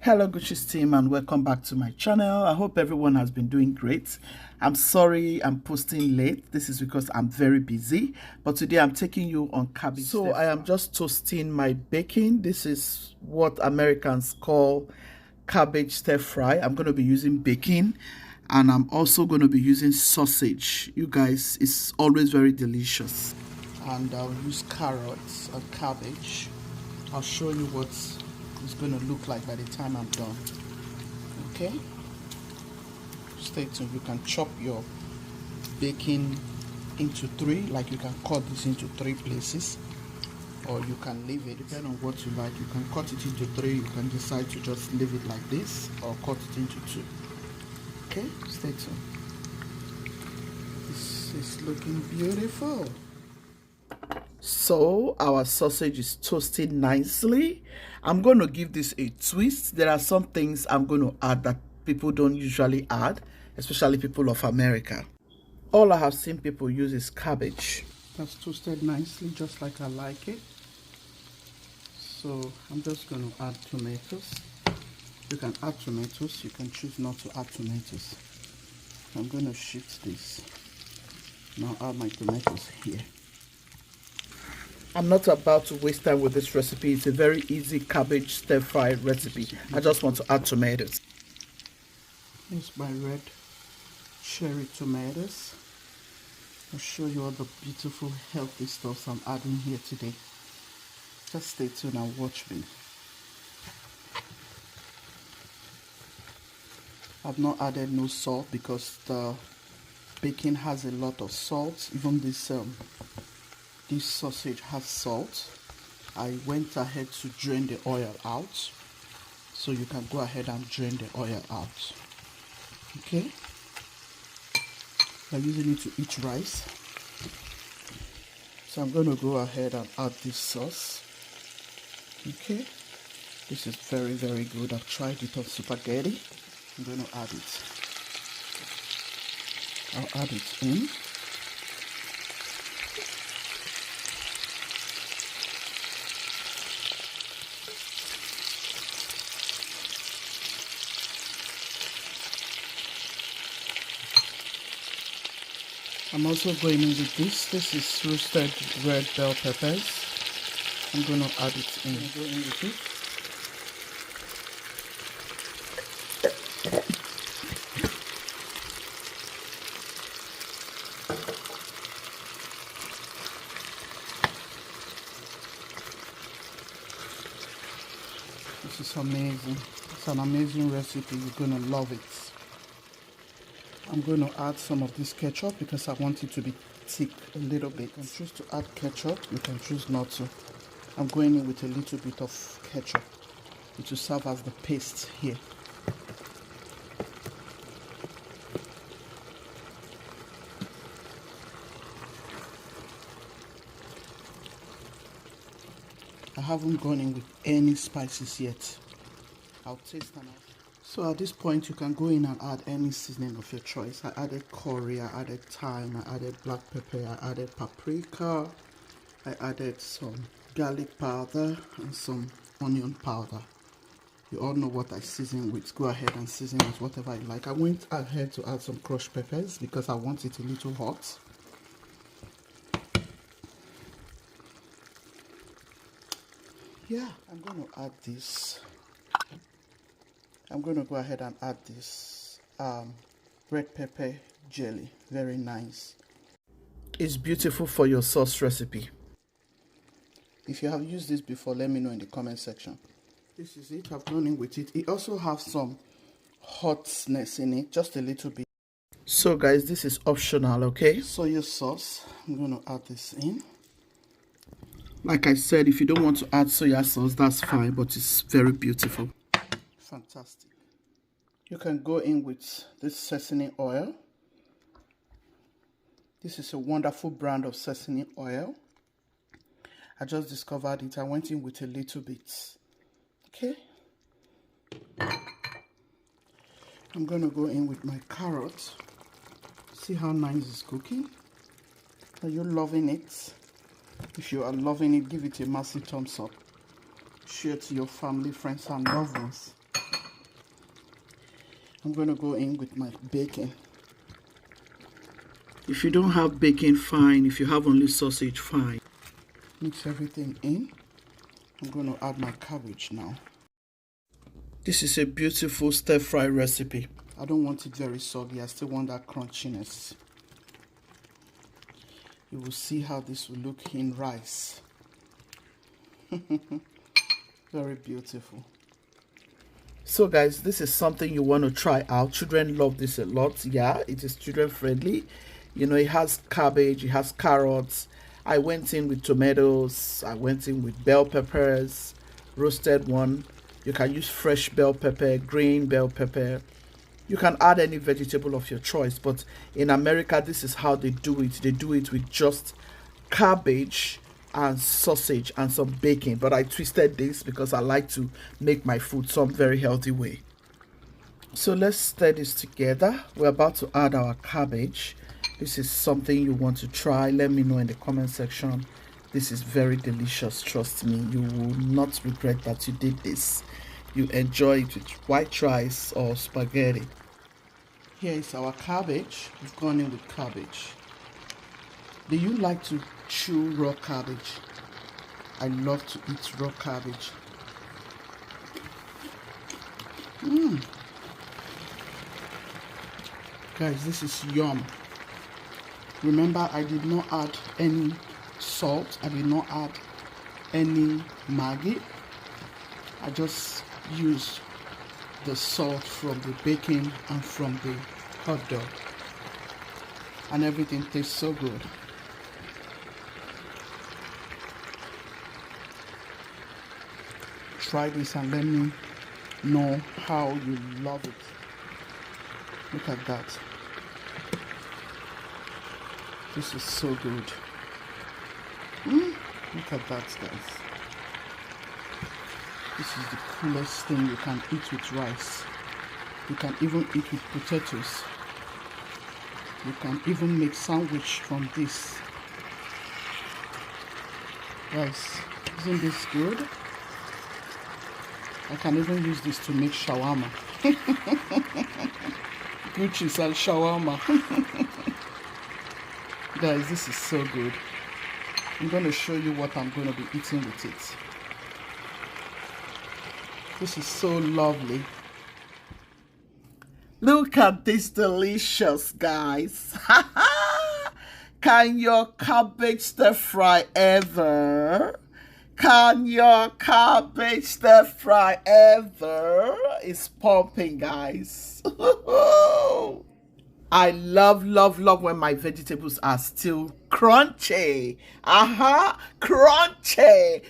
Hello Gucci's team, and welcome back to my channel. I hope everyone has been doing great. I'm sorry I'm posting late. This is because I'm very busy, but today I'm taking you on cabbage. So I am just toasting my bacon. This is what Americans call cabbage stir fry. I'm going to be using bacon, and I'm also going to be using sausage. You guys, it's always very delicious. And I'll use carrots and cabbage. I'll show you what it's going to look like by the time I'm done. Okay, stay tuned. You can chop your bacon into three, like you can cut this into three places, or you can leave it, depending on what you like. You can cut it into three, you can decide to just leave it like this, or cut it into two. Okay, stay tuned. This is looking beautiful. So our sausage is toasted nicely. I'm going to give this a twist. There are some things I'm going to add that people don't usually add, especially people of America. All I have seen people use is cabbage. That's toasted nicely, just like I like it. So I'm just going to add tomatoes. You can add tomatoes, you can choose not to add tomatoes. I'm going to shift this. Now add my tomatoes here. I'm not about to waste time with this recipe. It's a very easy cabbage stir fry recipe. I just want to add tomatoes. Here's my red cherry tomatoes. I'll show you all the beautiful healthy stuff I'm adding here today. Just stay tuned and watch me. I've not added no salt because the bacon has a lot of salt. Even this sausage has salt. I went ahead to drain the oil out, so you can go ahead and drain the oil out. Okay, I'm using it to eat rice, so I'm going to go ahead and add this sauce. Okay, this is very good. I've tried it on spaghetti. I'm going to add it. I'll add it in. I'm also going in with this. This is roasted red bell peppers. I'm going to add it in. Go in with it. This is amazing. It's an amazing recipe. You're going to love it. I'm going to add some of this ketchup because I want it to be thick a little bit. You can choose to add ketchup, you can choose not to. I'm going in with a little bit of ketchup. It will serve as the paste here. I haven't gone in with any spices yet. I'll taste them out. So at this point, you can go in and add any seasoning of your choice. I added curry, I added thyme, I added black pepper, I added paprika, I added some garlic powder and some onion powder. You all know what I season with. Go ahead and season with whatever you like. I went ahead to add some crushed peppers because I want it a little hot. Yeah, I'm going to add this. I'm going to go ahead and add this red pepper jelly. Very nice. It's beautiful for your sauce recipe. If you have used this before, let me know in the comment section. This is it. I've gone in with it. It also has some hotness in it, just a little bit. So guys, this is optional, okay? Soy sauce. I'm going to add this in. Like I said, if you don't want to add soya sauce, that's fine, but it's very beautiful. Fantastic. You can go in with this sesame oil. This is a wonderful brand of sesame oil. I just discovered it. I went in with a little bit. Okay. I'm going to go in with my carrot. See how nice it's cooking. Are you loving it? If you are loving it, give it a massive thumbs up. Share to your family, friends, and loved ones. I'm going to go in with my bacon. If you don't have bacon, fine. If you have only sausage, fine. Mix everything in. I'm going to add my cabbage now. This is a beautiful stir-fry recipe. I don't want it very soggy. I still want that crunchiness. You will see how this will look in rice. Very beautiful. So guys, this is something you want to try out. Children love this a lot. Yeah, it is children friendly. You know, it has cabbage, it has carrots. I went in with tomatoes. I went in with bell peppers, roasted one. You can use fresh bell pepper, green bell pepper. You can add any vegetable of your choice, but in America, this is how they do it. They do it with just cabbage and sausage and some bacon. But I twisted this because I like to make my food some very healthy way. So let's stir this together. We're about to add our cabbage. This is something you want to try. Let me know in the comment section. This is very delicious. Trust me, you will not regret that you did this. You enjoy it with white rice or spaghetti. Here is our cabbage. We've gone in with cabbage. Do you like to chew raw cabbage? I love to eat raw cabbage. Guys, this is yum. Remember, I did not add any salt. I did not add any Maggi. I just used the salt from the bacon and from the hot dog. And everything tastes so good. Try this and let me know how you love it. Look at that. This is so good. Look at that, guys. This is the coolest thing you can eat with rice. You can even eat with potatoes. You can even make sandwich from this. Guys, isn't this good? I can even use this to make shawarma. Gucci's and shawarma. Guys, this is so good. I'm going to show you what I'm going to be eating with it. This is so lovely. Look at this delicious, guys. Can your cabbage stir fry ever? Can your cabbage stir fry ever? It's pumping, guys. I love when my vegetables are still crunchy. Crunchy.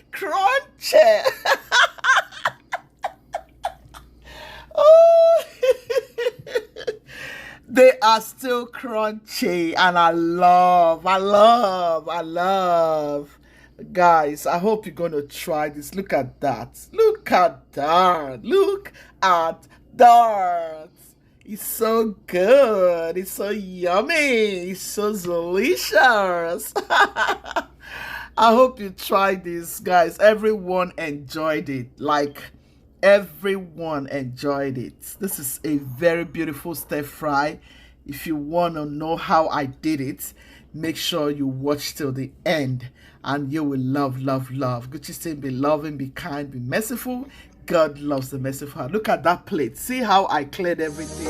Oh. They are still crunchy, and I love. Guys, I hope you're going to try this. Look at that. Look at that. It's so good. It's so yummy. It's so delicious. I hope you tried this, guys. Everyone enjoyed it. Like, everyone enjoyed it. This is a very beautiful stir fry. If you want to know how I did it, make sure you watch till the end, and you will love. Gucci saying, be loving, be kind, be merciful. God loves the merciful. Look at that plate. See how I cleared everything.